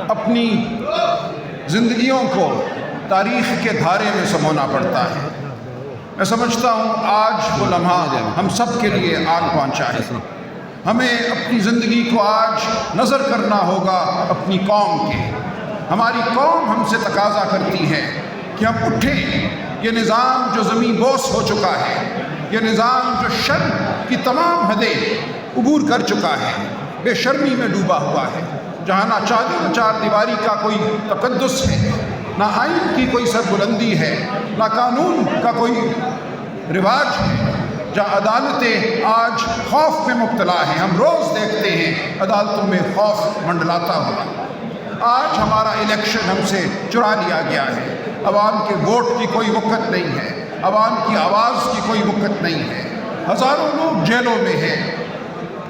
اپنی زندگیوں کو تاریخ کے دھارے میں سمونا پڑتا ہے۔ میں سمجھتا ہوں آج وہ لمحہ ہم سب کے لیے آن پہنچا ہے۔ ہمیں اپنی زندگی کو آج نظر کرنا ہوگا اپنی قوم کے۔ ہماری قوم ہم سے تقاضا کرتی ہے کہ ہم اٹھیں۔ یہ نظام جو زمین بوس ہو چکا ہے، یہ نظام جو شرم کی تمام حدیں عبور کر چکا ہے، بے شرمی میں ڈوبا ہوا ہے، جہاں نہ چار دیواری کا کوئی تقدس ہے، نہ آئین کی کوئی سربلندی ہے، نہ قانون کا کوئی رواج ہے، جہاں عدالتیں آج خوف میں مبتلا ہیں۔ ہم روز دیکھتے ہیں عدالتوں میں خوف منڈلاتا ہوا۔ آج ہمارا الیکشن ہم سے چرا لیا گیا ہے۔ عوام کے ووٹ کی کوئی وقت نہیں ہے، عوام کی آواز کی کوئی وقت نہیں ہے۔ ہزاروں لوگ جیلوں میں ہیں،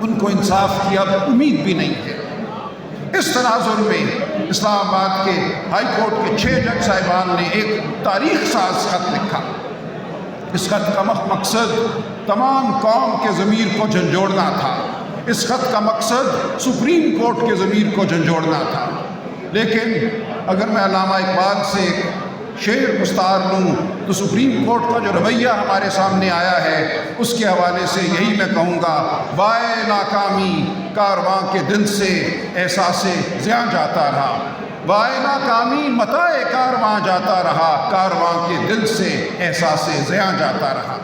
ان کو انصاف کی اب امید بھی نہیں ہے۔ اس تناظر میں اسلام آباد کے ہائی کورٹ کے 6 جج صاحبان نے ایک تاریخ ساز خط لکھا۔ اس خط کا مقصد تمام قوم کے ضمیر کو جھنجھوڑنا تھا۔ اس خط کا مقصد سپریم کورٹ کے ضمیر کو جھنجھوڑنا تھا۔ لیکن اگر میں علامہ اقبال سے شعر مستعار لوں تو سپریم کورٹ کا جو رویہ ہمارے سامنے آیا ہے اس کے حوالے سے یہی میں کہوں گا، وائے ناکامی کارواں کے دل سے احساس زیاں جاتا رہا، وائے ناکامی متاع کارواں جاتا رہا، کارواں کے دل سے احساس زیاں جاتا رہا۔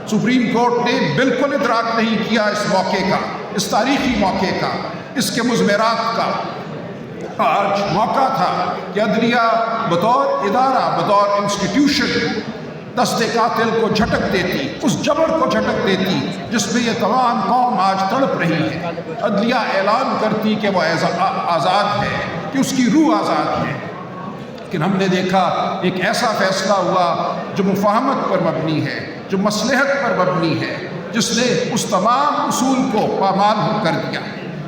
سپریم کورٹ نے بالکل ادراک نہیں کیا اس موقع کا، اس تاریخی موقع کا، اس کے مضمرات کا۔ آج موقع تھا کہ عدلیہ بطور ادارہ، بطور انسٹیٹیوشن دست قاتل کو جھٹک دیتی، اس جبر کو جھٹک دیتی جس میں یہ تمام قوم آج تڑپ رہی ہے۔ عدلیہ اعلان کرتی کہ وہ آزاد ہے، کہ اس کی روح آزاد ہے۔ لیکن ہم نے دیکھا ایک ایسا فیصلہ ہوا جو مفاہمت پر مبنی ہے، جو مصلحت پر مبنی ہے، جس نے اس تمام اصول کو پامال کر دیا۔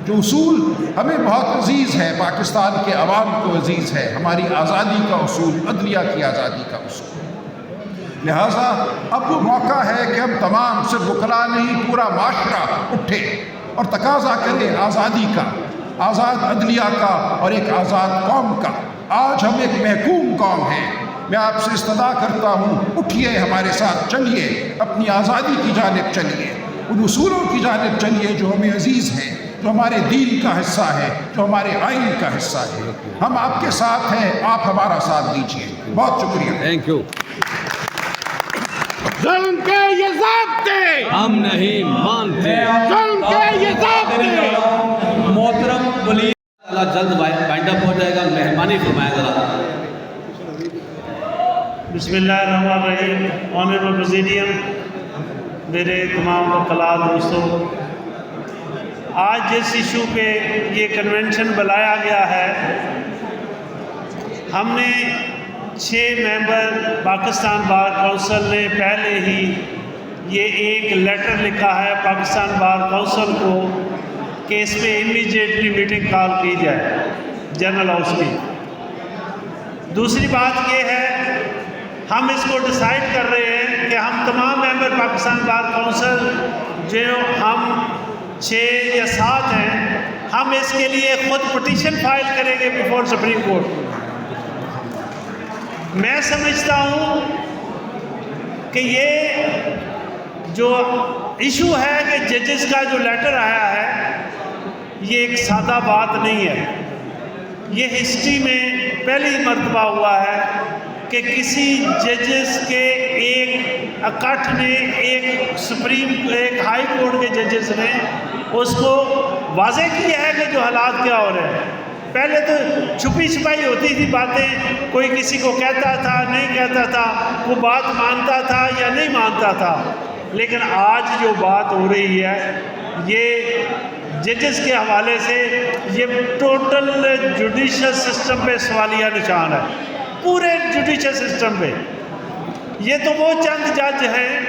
جو اصول ہمیں بہت عزیز ہے، پاکستان کے عوام کو عزیز ہے، ہماری آزادی کا اصول، عدلیہ کی آزادی کا اصول۔ لہٰذا اب وہ موقع ہے کہ ہم تمام، صرف وکلاء نہیں، پورا معاشرہ اٹھے اور تقاضا کرے آزادی کا، آزاد عدلیہ کا اور ایک آزاد قوم کا۔ آج ہم ایک محکوم قوم ہیں۔ میں آپ سے استدعا کرتا ہوں، اٹھیے، ہمارے ساتھ چلیے، اپنی آزادی کی جانب چلیے، ان اصولوں کی جانب چلیے جو ہمیں عزیز ہیں، جو ہمارے دین کا حصہ ہے، جو ہمارے آئین کا حصہ ہے۔ ہم آپ کے ساتھ ہیں، آپ ہمارا ساتھ دیجیے۔ بہت شکریہ۔ Thank you. ظلم کے یہ ضابطے ہم نہیں مانتے۔ ظلم کے یہ ضابطے۔ محترم ولی اللہ جلد بائنڈ اپ ہو جائے گا، مہربانی فرمائے ذرا۔ بسم اللہ الرحمن الرحیم۔ آنریبل پریزیڈیم، میرے تمام وکلاء دوستوں، آج جس ایشو پہ یہ کنونشن بلایا گیا ہے، ہم نے 6 ممبر پاکستان بار کونسل نے پہلے ہی یہ ایک لیٹر لکھا ہے پاکستان بار کونسل کو کہ اس پہ امیڈیٹلی میٹنگ کال کی جائے جنرل ہاؤس کی۔ دوسری بات یہ ہے، ہم اس کو ڈیسائیڈ کر رہے ہیں کہ ہم تمام ممبر پاکستان بار کونسل جو ہم 6 یا 7 ہیں، ہم اس کے لیے خود پٹیشن فائل کریں گے بیفور سپریم کورٹ۔ میں سمجھتا ہوں کہ یہ جو ایشو ہے کہ ججز کا جو لیٹر آیا ہے، یہ ایک سادہ بات نہیں ہے۔ یہ ہسٹری میں پہلی مرتبہ ہوا ہے کہ کسی ججز کے ایک اکٹھ نے، ایک ہائی کورٹ کے ججز نے اس کو واضح کیا ہے کہ جو حالات کیا ہو رہے ہیں۔ پہلے تو چھپی چھپائی ہوتی تھی باتیں، کوئی کسی کو کہتا تھا، نہیں کہتا تھا، وہ بات مانتا تھا یا نہیں مانتا تھا۔ لیکن آج جو بات ہو رہی ہے، یہ ججز کے حوالے سے یہ ٹوٹل جوڈیشل سسٹم پہ سوالیہ نشان ہے، پورے جوڈیشل سسٹم پہ۔ یہ تو وہ چند جج ہیں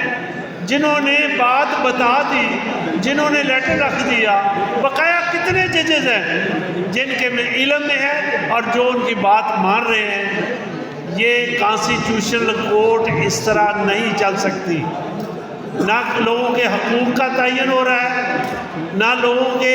جنہوں نے بات بتا دی، جنہوں نے لیٹر رکھ دیا۔ بقایا کتنے ججز ہیں جن کے علم میں ہے اور جو ان کی بات مان رہے ہیں۔ یہ کانسٹیٹیوشنل کورٹ اس طرح نہیں چل سکتی۔ نہ لوگوں کے حقوق کا تعین ہو رہا ہے، نہ لوگوں کے